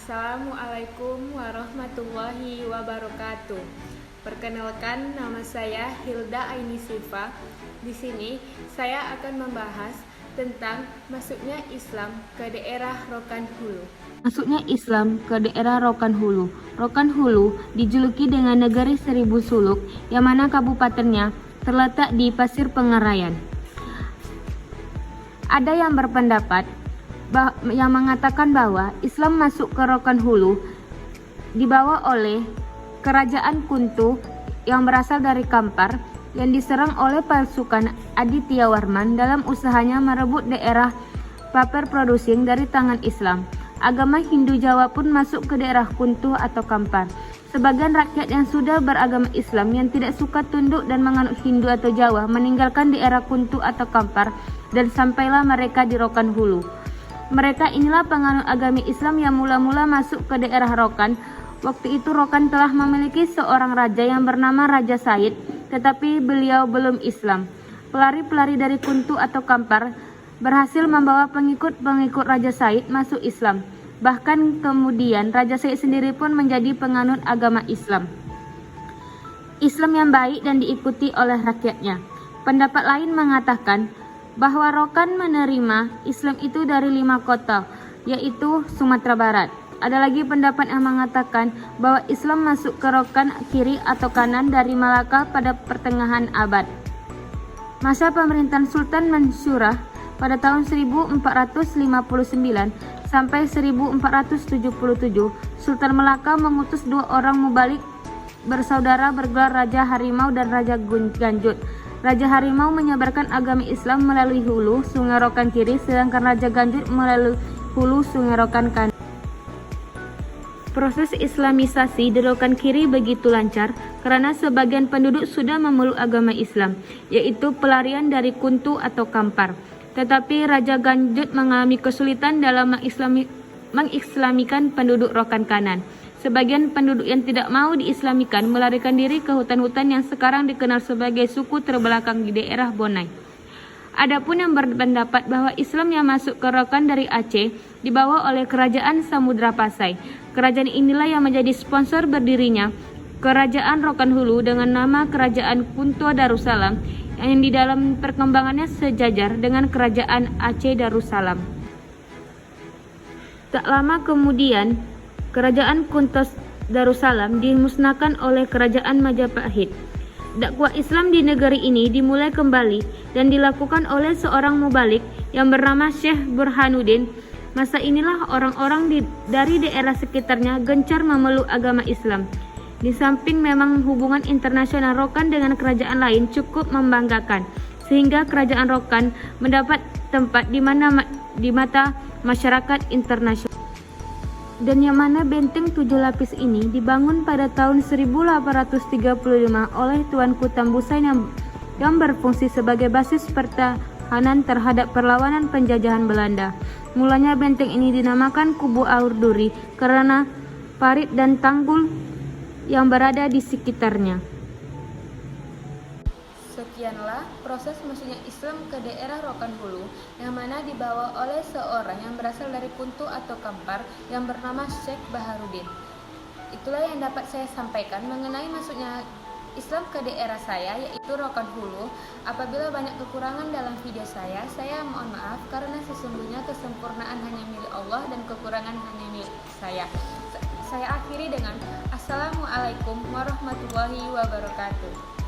Assalamualaikum warahmatullahi wabarakatuh. Perkenalkan, nama saya Hilda Aini Sifa. Di sini saya akan membahas tentang masuknya Islam ke daerah Rokan Hulu. Masuknya Islam ke daerah Rokan Hulu. Rokan Hulu dijuluki dengan negeri seribu suluk, yang mana kabupatennya terletak di Pasir Pengarayan. Ada yang berpendapat yang mengatakan bahwa Islam masuk ke Rokan Hulu dibawa oleh kerajaan Kuntu yang berasal dari Kampar yang diserang oleh pasukan Aditya Warman dalam usahanya merebut daerah paper producing dari tangan Islam. Agama Hindu Jawa pun masuk ke daerah Kuntu atau Kampar. Sebagian rakyat yang sudah beragama Islam yang tidak suka tunduk dan menganut Hindu atau Jawa meninggalkan daerah Kuntu atau Kampar dan sampailah mereka di Rokan Hulu. Mereka inilah penganut agama Islam yang mula-mula masuk ke daerah Rokan. Waktu itu Rokan telah memiliki seorang raja yang bernama Raja Said, tetapi beliau belum Islam. Pelari-pelari dari Kuntu atau Kampar berhasil membawa pengikut-pengikut Raja Said masuk Islam. Bahkan kemudian Raja Said sendiri pun menjadi penganut agama Islam. Islam yang baik dan diikuti oleh rakyatnya. Pendapat lain mengatakan bahwa Rokan menerima Islam itu dari 5 kota, yaitu Sumatera Barat. Ada lagi pendapat yang mengatakan bahwa Islam masuk ke Rokan kiri atau kanan dari Malaka pada pertengahan abad. Masa pemerintahan Sultan Mansyurah pada tahun 1459 sampai 1477, Sultan Malaka mengutus 2 orang mubalik bersaudara bergelar Raja Harimau dan Raja Ganjut. Raja Harimau menyebarkan agama Islam melalui hulu Sungai Rokan kiri, sedangkan Raja Ganjut melalui hulu Sungai Rokan kanan. Proses Islamisasi di Rokan kiri begitu lancar karena sebagian penduduk sudah memeluk agama Islam, yaitu pelarian dari Kuntu atau Kampar. Tetapi Raja Ganjut mengalami kesulitan dalam mengislamikan penduduk Rokan kanan. Sebagian penduduk yang tidak mau diislamikan melarikan diri ke hutan-hutan yang sekarang dikenal sebagai suku terbelakang di daerah Bonai. Adapun yang berpendapat bahwa Islam yang masuk ke Rokan dari Aceh dibawa oleh kerajaan Samudra Pasai. Kerajaan inilah yang menjadi sponsor berdirinya kerajaan Rokan Hulu dengan nama Kerajaan Kuntu Darussalam, yang di dalam perkembangannya sejajar dengan kerajaan Aceh Darussalam. Tak lama kemudian, kerajaan Kuntu Darussalam dimusnahkan oleh kerajaan Majapahit. Dakwah Islam di negeri ini dimulai kembali dan dilakukan oleh seorang mubalik yang bernama Syekh Burhanuddin. Masa inilah orang-orang dari daerah sekitarnya gencar memeluk agama Islam. Di samping memang hubungan internasional Rokan dengan kerajaan lain cukup membanggakan, sehingga kerajaan Rokan mendapat tempat di mata masyarakat internasional. Dan yang mana benteng 7 lapis ini dibangun pada tahun 1835 oleh Tuanku Tambusan yang berfungsi sebagai basis pertahanan terhadap perlawanan penjajahan Belanda. Mulanya benteng ini dinamakan Kubu Aur Duri karena parit dan tanggul yang berada di sekitarnya. Sekianlah proses masuknya Islam ke daerah Rokan Hulu, yang mana dibawa oleh seorang yang berasal dari Kuntu atau Kampar yang bernama Syekh Baharudin. Itulah yang dapat saya sampaikan mengenai masuknya Islam ke daerah saya, yaitu Rokan Hulu. Apabila banyak kekurangan dalam video saya mohon maaf, karena sesungguhnya kesempurnaan hanya milik Allah dan kekurangan hanya milik saya. Saya akhiri dengan Assalamualaikum warahmatullahi wabarakatuh.